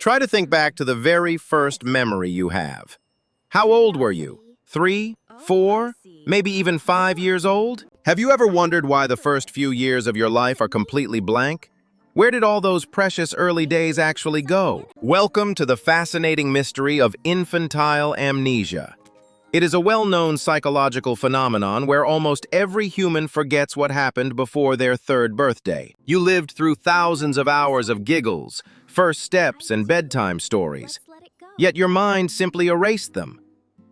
Try to think back to the very first memory you have. How old were you? 3, 4, maybe even 5 years old? Have you ever wondered why the first few years of your life are completely blank? Where did all those precious early days actually go? Welcome to the fascinating mystery of infantile amnesia. It is a well-known psychological phenomenon where almost every human forgets what happened before their 3rd birthday. You lived through thousands of hours of giggles, first steps, and bedtime stories. Yet your mind simply erased them.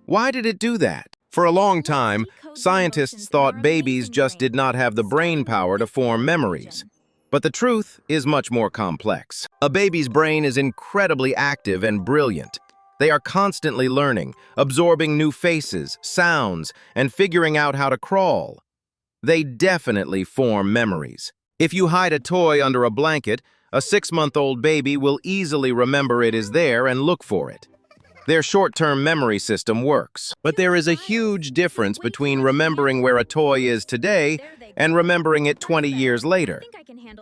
Why did it do that? For a long time, scientists thought babies just did not have the brain power to form memories. But the truth is much more complex. A baby's brain is incredibly active and brilliant. They are constantly learning, absorbing new faces, sounds, and figuring out how to crawl. They definitely form memories. If you hide a toy under a blanket, a 6-month-old baby will easily remember it is there and look for it. Their short-term memory system works. But there is a huge difference between remembering where a toy is today and remembering it 20 years later.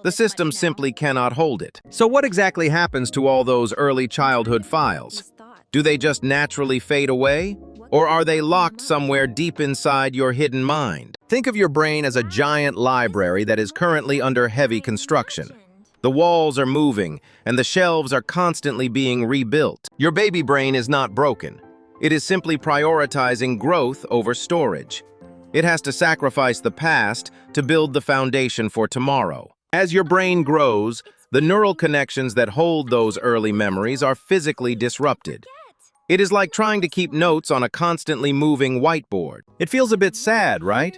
The system simply cannot hold it. So what exactly happens to all those early childhood files? Do they just naturally fade away? Or are they locked somewhere deep inside your hidden mind? Think of your brain as a giant library that is currently under heavy construction. The walls are moving, and the shelves are constantly being rebuilt. Your baby brain is not broken. It is simply prioritizing growth over storage. It has to sacrifice the past to build the foundation for tomorrow. As your brain grows, the neural connections that hold those early memories are physically disrupted. It is like trying to keep notes on a constantly moving whiteboard. It feels a bit sad, right?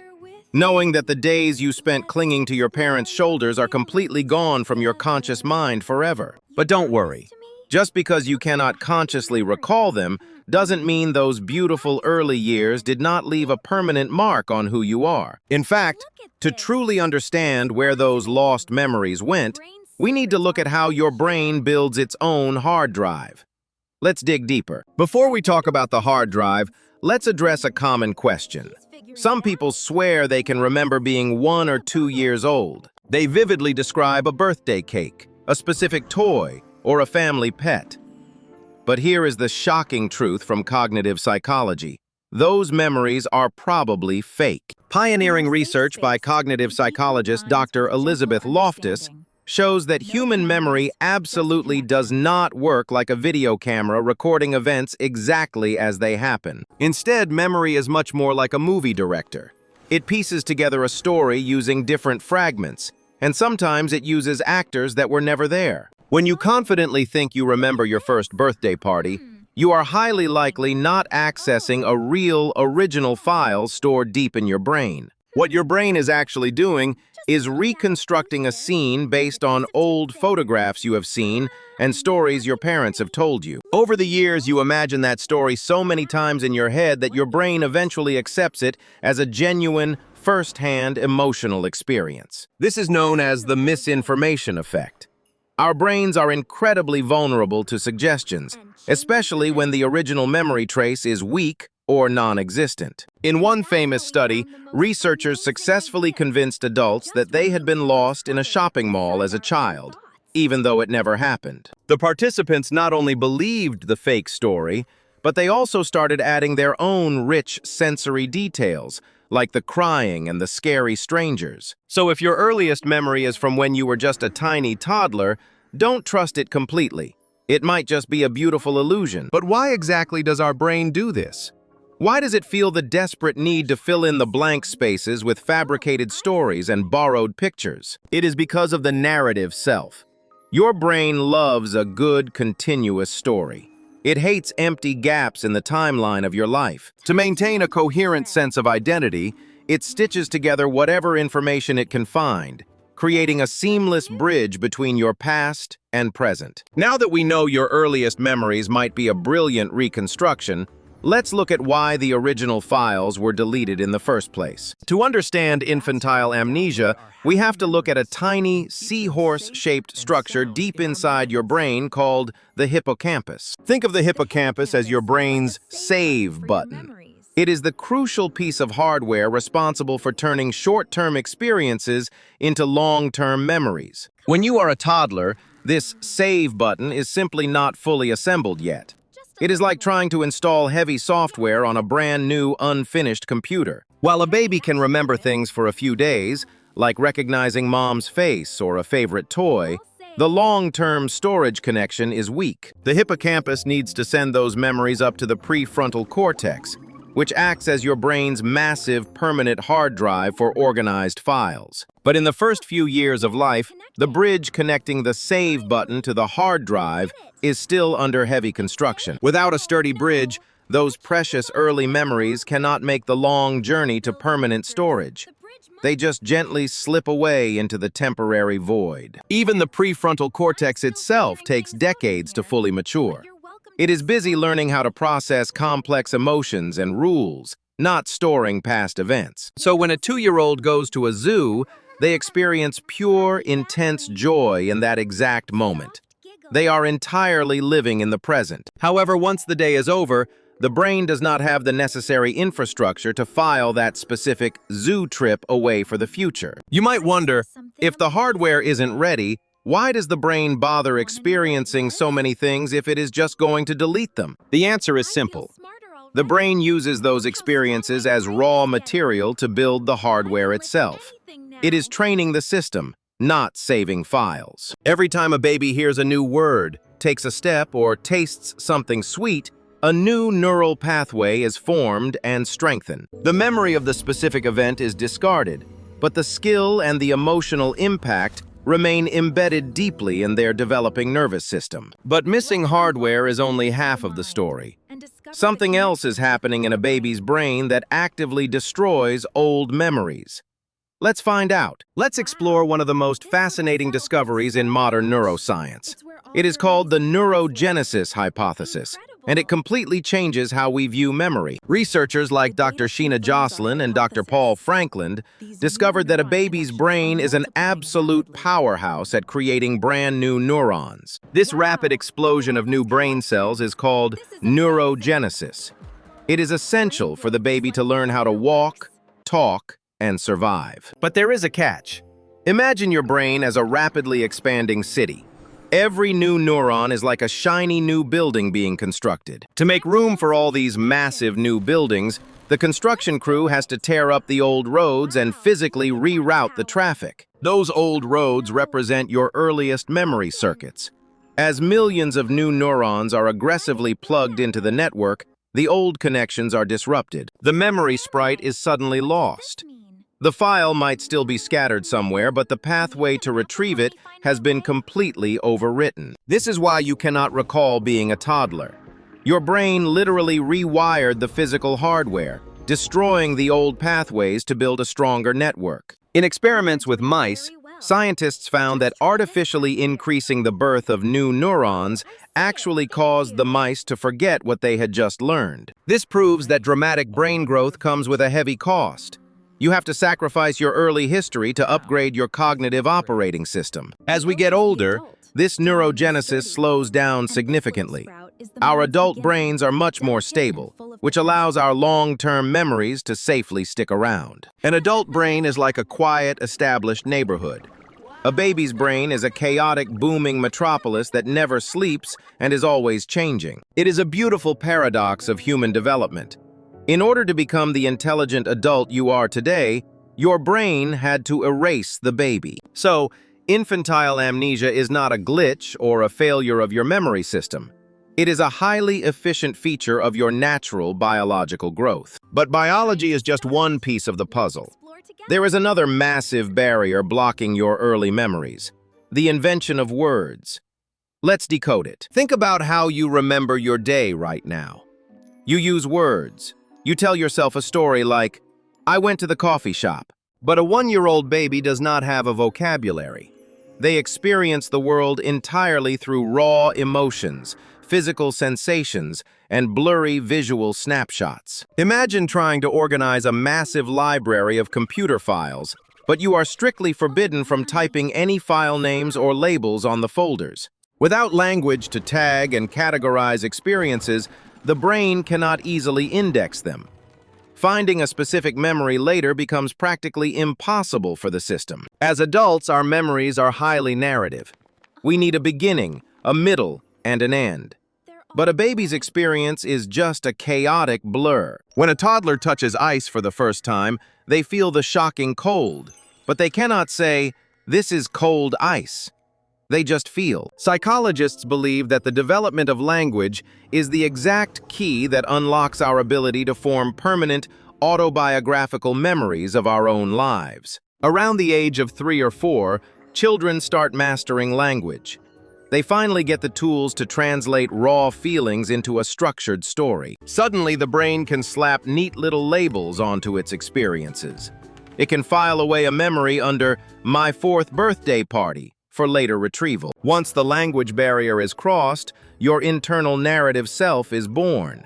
Knowing that the days you spent clinging to your parents' shoulders are completely gone from your conscious mind forever. But don't worry. Just because you cannot consciously recall them doesn't mean those beautiful early years did not leave a permanent mark on who you are. In fact, to truly understand where those lost memories went, we need to look at how your brain builds its own hard drive. Let's dig deeper. Before we talk about the hard drive, let's address a common question. Some people swear they can remember being 1 or 2 years old. They vividly describe a birthday cake, a specific toy, or a family pet. But here is the shocking truth from cognitive psychology. Those memories are probably fake. Pioneering research by cognitive psychologist Dr. Elizabeth Loftus shows that human memory absolutely does not work like a video camera recording events exactly as they happen. Instead, memory is much more like a movie director. It pieces together a story using different fragments, and sometimes it uses actors that were never there. When you confidently think you remember your first birthday party, you are highly likely not accessing a real, original file stored deep in your brain. What your brain is actually doing is reconstructing a scene based on old photographs you have seen and stories your parents have told you. Over the years, you imagine that story so many times in your head that your brain eventually accepts it as a genuine, first-hand emotional experience. This is known as the misinformation effect. Our brains are incredibly vulnerable to suggestions, especially when the original memory trace is weak or non-existent. In one famous study, researchers successfully convinced adults that they had been lost in a shopping mall as a child, even though it never happened. The participants not only believed the fake story, but they also started adding their own rich sensory details, like the crying and the scary strangers. So if your earliest memory is from when you were just a tiny toddler, don't trust it completely. It might just be a beautiful illusion. But why exactly does our brain do this? Why does it feel the desperate need to fill in the blank spaces with fabricated stories and borrowed pictures? It is because of the narrative self. Your brain loves a good, continuous story. It hates empty gaps in the timeline of your life. To maintain a coherent sense of identity, it stitches together whatever information it can find, creating a seamless bridge between your past and present. Now that we know your earliest memories might be a brilliant reconstruction, let's look at why the original files were deleted in the first place. To understand infantile amnesia, we have to look at a tiny seahorse-shaped structure deep inside your brain called the hippocampus. Think of the hippocampus as your brain's save button. It is the crucial piece of hardware responsible for turning short-term experiences into long-term memories. When you are a toddler, This save button is simply not fully assembled yet. It is like trying to install heavy software on a brand new, unfinished computer. While a baby can remember things for a few days, like recognizing mom's face or a favorite toy, the long-term storage connection is weak. The hippocampus needs to send those memories up to the prefrontal cortex, which acts as your brain's massive, permanent hard drive for organized files. But in the first few years of life, the bridge connecting the save button to the hard drive is still under heavy construction. Without a sturdy bridge, those precious early memories cannot make the long journey to permanent storage. They just gently slip away into the temporary void. Even the prefrontal cortex itself takes decades to fully mature. It is busy learning how to process complex emotions and rules, not storing past events. So when a 2-year-old goes to a zoo, they experience pure, intense joy in that exact moment. They are entirely living in the present. However, once the day is over, the brain does not have the necessary infrastructure to file that specific zoo trip away for the future. You might wonder, if the hardware isn't ready, why does the brain bother experiencing so many things if it is just going to delete them? The answer is simple. The brain uses those experiences as raw material to build the hardware itself. It is training the system, not saving files. Every time a baby hears a new word, takes a step, or tastes something sweet, a new neural pathway is formed and strengthened. The memory of the specific event is discarded, but the skill and the emotional impact remain embedded deeply in their developing nervous system. But missing hardware is only half of the story. Something else is happening in a baby's brain that actively destroys old memories. Let's find out. Let's explore one of the most fascinating discoveries in modern neuroscience. It is called the Neurogenesis Hypothesis, and it completely changes how we view memory. Researchers like Dr. Sheena Jocelyn and Dr. Paul Franklin discovered that a baby's brain is an absolute powerhouse at creating brand new neurons. This rapid explosion of new brain cells is called neurogenesis. It is essential for the baby to learn how to walk, talk, and survive. But there is a catch. Imagine your brain as a rapidly expanding city. Every new neuron is like a shiny new building being constructed. To make room for all these massive new buildings, the construction crew has to tear up the old roads and physically reroute the traffic. Those old roads represent your earliest memory circuits. As millions of new neurons are aggressively plugged into the network, the old connections are disrupted. The memory sprite is suddenly lost. The file might still be scattered somewhere, but the pathway to retrieve it has been completely overwritten. This is why you cannot recall being a toddler. Your brain literally rewired the physical hardware, destroying the old pathways to build a stronger network. In experiments with mice, scientists found that artificially increasing the birth of new neurons actually caused the mice to forget what they had just learned. This proves that dramatic brain growth comes with a heavy cost. You have to sacrifice your early history to upgrade your cognitive operating system. As we get older, this neurogenesis slows down significantly. Our adult brains are much more stable, which allows our long-term memories to safely stick around. An adult brain is like a quiet, established neighborhood. A baby's brain is a chaotic, booming metropolis that never sleeps and is always changing. It is a beautiful paradox of human development. In order to become the intelligent adult you are today, your brain had to erase the baby. So, infantile amnesia is not a glitch or a failure of your memory system. It is a highly efficient feature of your natural biological growth. But biology is just one piece of the puzzle. There is another massive barrier blocking your early memories: the invention of words. Let's decode it. Think about how you remember your day right now. You use words. You tell yourself a story like, "I went to the coffee shop." But a 1-year-old baby does not have a vocabulary. They experience the world entirely through raw emotions, physical sensations, and blurry visual snapshots. Imagine trying to organize a massive library of computer files, but you are strictly forbidden from typing any file names or labels on the folders. Without language to tag and categorize experiences, the brain cannot easily index them. Finding a specific memory later becomes practically impossible for the system. As adults, our memories are highly narrative. We need a beginning, a middle, and an end. But a baby's experience is just a chaotic blur. When a toddler touches ice for the first time, they feel the shocking cold, but they cannot say, "This is cold ice." They just feel. Psychologists believe that the development of language is the exact key that unlocks our ability to form permanent, autobiographical memories of our own lives. Around the age of 3 or 4, children start mastering language. They finally get the tools to translate raw feelings into a structured story. Suddenly, the brain can slap neat little labels onto its experiences. It can file away a memory under "my 4th birthday party" for later retrieval. Once the language barrier is crossed, your internal narrative self is born.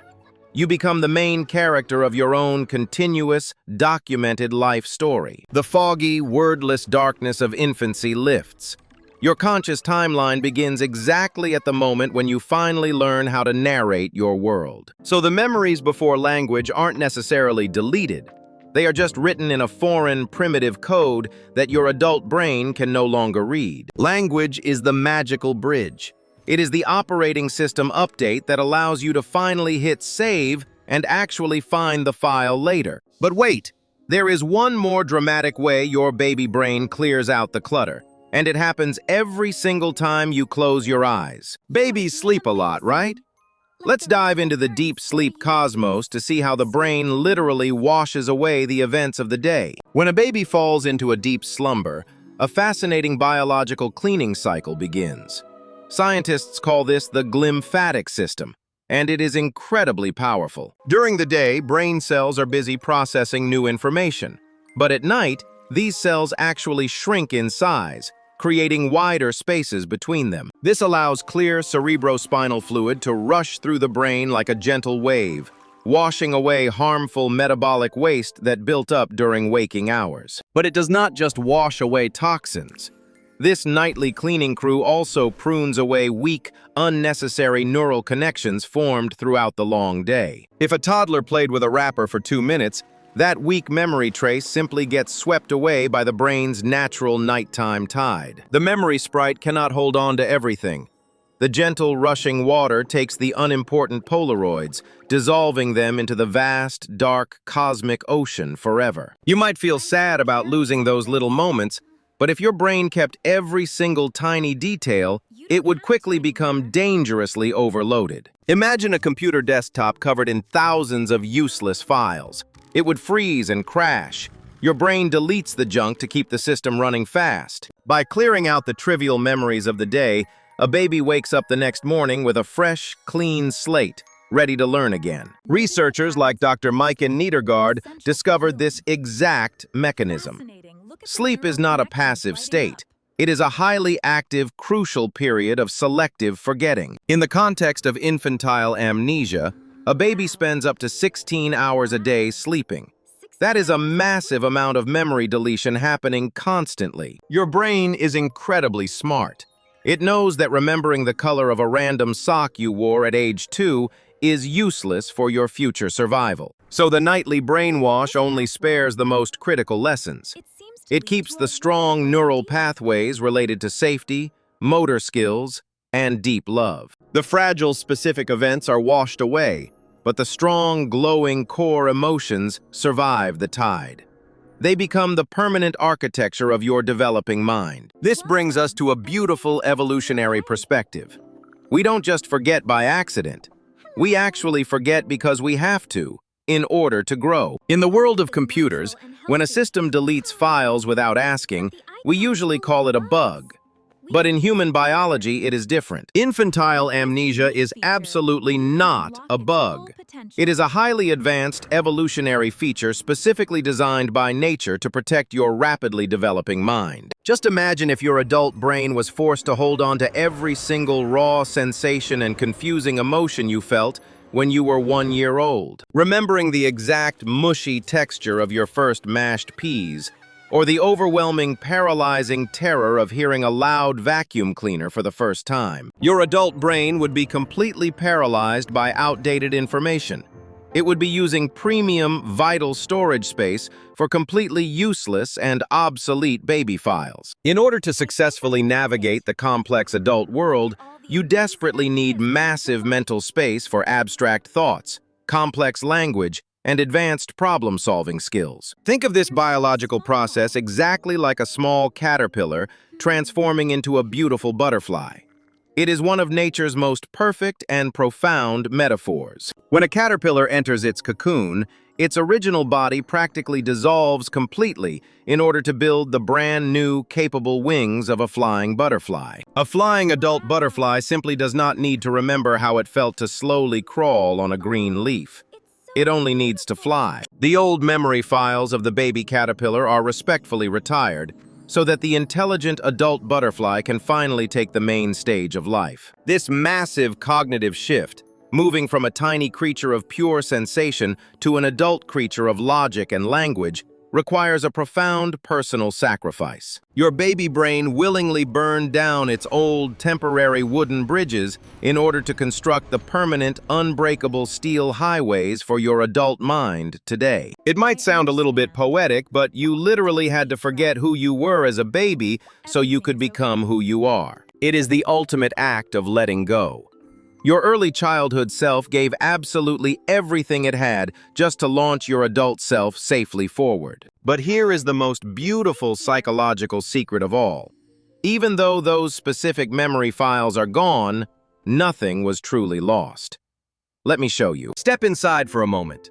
You become the main character of your own continuous, documented life story. The foggy, wordless darkness of infancy lifts. Your conscious timeline begins exactly at the moment when you finally learn how to narrate your world. So the memories before language aren't necessarily deleted. They are just written in a foreign, primitive code that your adult brain can no longer read. Language is the magical bridge. It is the operating system update that allows you to finally hit save and actually find the file later. But wait, there is one more dramatic way your baby brain clears out the clutter. And it happens every single time you close your eyes. Babies sleep a lot, right? Let's dive into the deep sleep cosmos to see how the brain literally washes away the events of the day. When a baby falls into a deep slumber, a fascinating biological cleaning cycle begins. Scientists call this the glymphatic system, and it is incredibly powerful. During the day, brain cells are busy processing new information, but at night, these cells actually shrink in size, creating wider spaces between them. This allows clear cerebrospinal fluid to rush through the brain like a gentle wave, washing away harmful metabolic waste that built up during waking hours. But it does not just wash away toxins. This nightly cleaning crew also prunes away weak, unnecessary neural connections formed throughout the long day. If a toddler played with a wrapper for 2 minutes, that weak memory trace simply gets swept away by the brain's natural nighttime tide. The memory sprite cannot hold on to everything. The gentle rushing water takes the unimportant Polaroids, dissolving them into the vast, dark, cosmic ocean forever. You might feel sad about losing those little moments, but if your brain kept every single tiny detail, it would quickly become dangerously overloaded. Imagine a computer desktop covered in thousands of useless files. It would freeze and crash. Your brain deletes the junk to keep the system running fast. By clearing out the trivial memories of the day, a baby wakes up the next morning with a fresh, clean slate, ready to learn again. Researchers like Dr. Mike Niedergaard discovered this exact mechanism. Sleep is not a passive state. It is a highly active, crucial period of selective forgetting. In the context of infantile amnesia, a baby spends up to 16 hours a day sleeping. That is a massive amount of memory deletion happening constantly. Your brain is incredibly smart. It knows that remembering the color of a random sock you wore at age 2 is useless for your future survival. So the nightly brainwash only spares the most critical lessons. It keeps the strong neural pathways related to safety, motor skills, and deep love. The fragile specific events are washed away, but the strong, glowing core emotions survive the tide. They become the permanent architecture of your developing mind. This brings us to a beautiful evolutionary perspective. We don't just forget by accident. We actually forget because we have to, in order to grow. In the world of computers, when a system deletes files without asking, we usually call it a bug. But in human biology, it is different. Infantile amnesia is absolutely not a bug. It is a highly advanced evolutionary feature specifically designed by nature to protect your rapidly developing mind. Just imagine if your adult brain was forced to hold on to every single raw sensation and confusing emotion you felt when you were 1 year old. Remembering the exact mushy texture of your first mashed peas, or the overwhelming, paralyzing terror of hearing a loud vacuum cleaner for the first time. Your adult brain would be completely paralyzed by outdated information. It would be using premium, vital storage space for completely useless and obsolete baby files. In order to successfully navigate the complex adult world, you desperately need massive mental space for abstract thoughts, complex language, and advanced problem-solving skills. Think of this biological process exactly like a small caterpillar transforming into a beautiful butterfly. It is one of nature's most perfect and profound metaphors. When a caterpillar enters its cocoon, its original body practically dissolves completely in order to build the brand new, capable wings of a flying butterfly. A flying adult butterfly simply does not need to remember how it felt to slowly crawl on a green leaf. It only needs to fly. The old memory files of the baby caterpillar are respectfully retired, so that the intelligent adult butterfly can finally take the main stage of life. This massive cognitive shift, moving from a tiny creature of pure sensation to an adult creature of logic and language, requires a profound personal sacrifice. Your baby brain willingly burned down its old, temporary wooden bridges in order to construct the permanent, unbreakable steel highways for your adult mind today. It might sound a little bit poetic, but you literally had to forget who you were as a baby so you could become who you are. It is the ultimate act of letting go. Your early childhood self gave absolutely everything it had just to launch your adult self safely forward. But here is the most beautiful psychological secret of all. Even though those specific memory files are gone, nothing was truly lost. Let me show you. Step inside for a moment.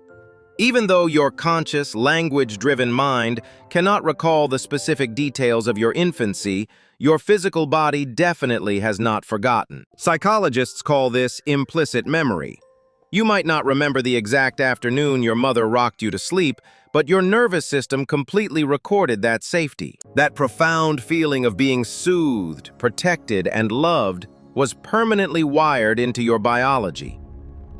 Even though your conscious, language-driven mind cannot recall the specific details of your infancy, your physical body definitely has not forgotten. Psychologists call this implicit memory. You might not remember the exact afternoon your mother rocked you to sleep, but your nervous system completely recorded that safety. That profound feeling of being soothed, protected, and loved was permanently wired into your biology.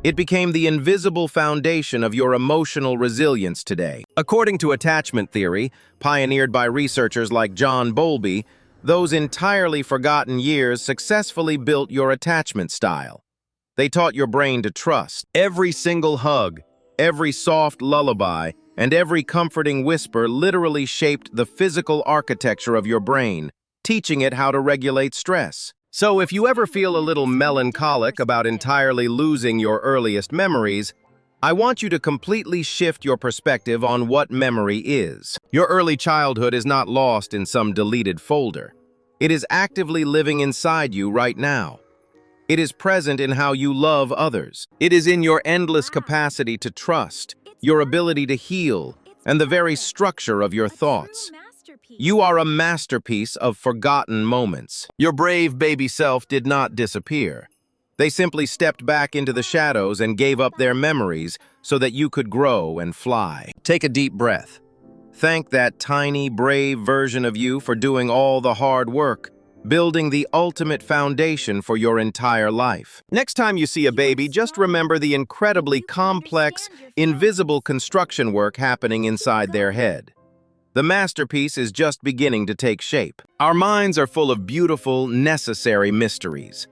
It became the invisible foundation of your emotional resilience today. According to attachment theory, pioneered by researchers like John Bowlby, those entirely forgotten years successfully built your attachment style. They taught your brain to trust. Every single hug, every soft lullaby, and every comforting whisper literally shaped the physical architecture of your brain, teaching it how to regulate stress. So if you ever feel a little melancholic about entirely losing your earliest memories, I want you to completely shift your perspective on what memory is. Your early childhood is not lost in some deleted folder. It is actively living inside you right now. It is present in how you love others. It is in your endless capacity to trust, your ability to heal, and the very structure of your thoughts. You are a masterpiece of forgotten moments. Your brave baby self did not disappear. They simply stepped back into the shadows and gave up their memories so that you could grow and fly. Take a deep breath. Thank that tiny, brave version of you for doing all the hard work, building the ultimate foundation for your entire life. Next time you see a baby, just remember the incredibly complex, invisible construction work happening inside their head. The masterpiece is just beginning to take shape. Our minds are full of beautiful, necessary mysteries.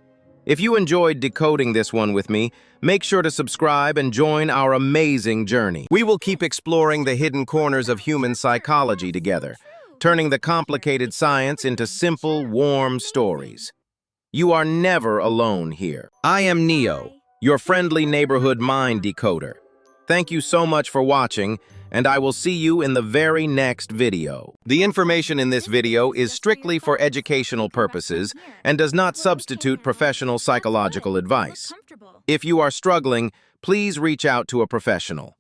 If you enjoyed decoding this one with me, make sure to subscribe and join our amazing journey. We will keep exploring the hidden corners of human psychology together, turning the complicated science into simple, warm stories. You are never alone here. I am Neo, your friendly neighborhood mind decoder. Thank you so much for watching, and I will see you in the very next video. The information in this video is strictly for educational purposes and does not substitute professional psychological advice. If you are struggling, please reach out to a professional.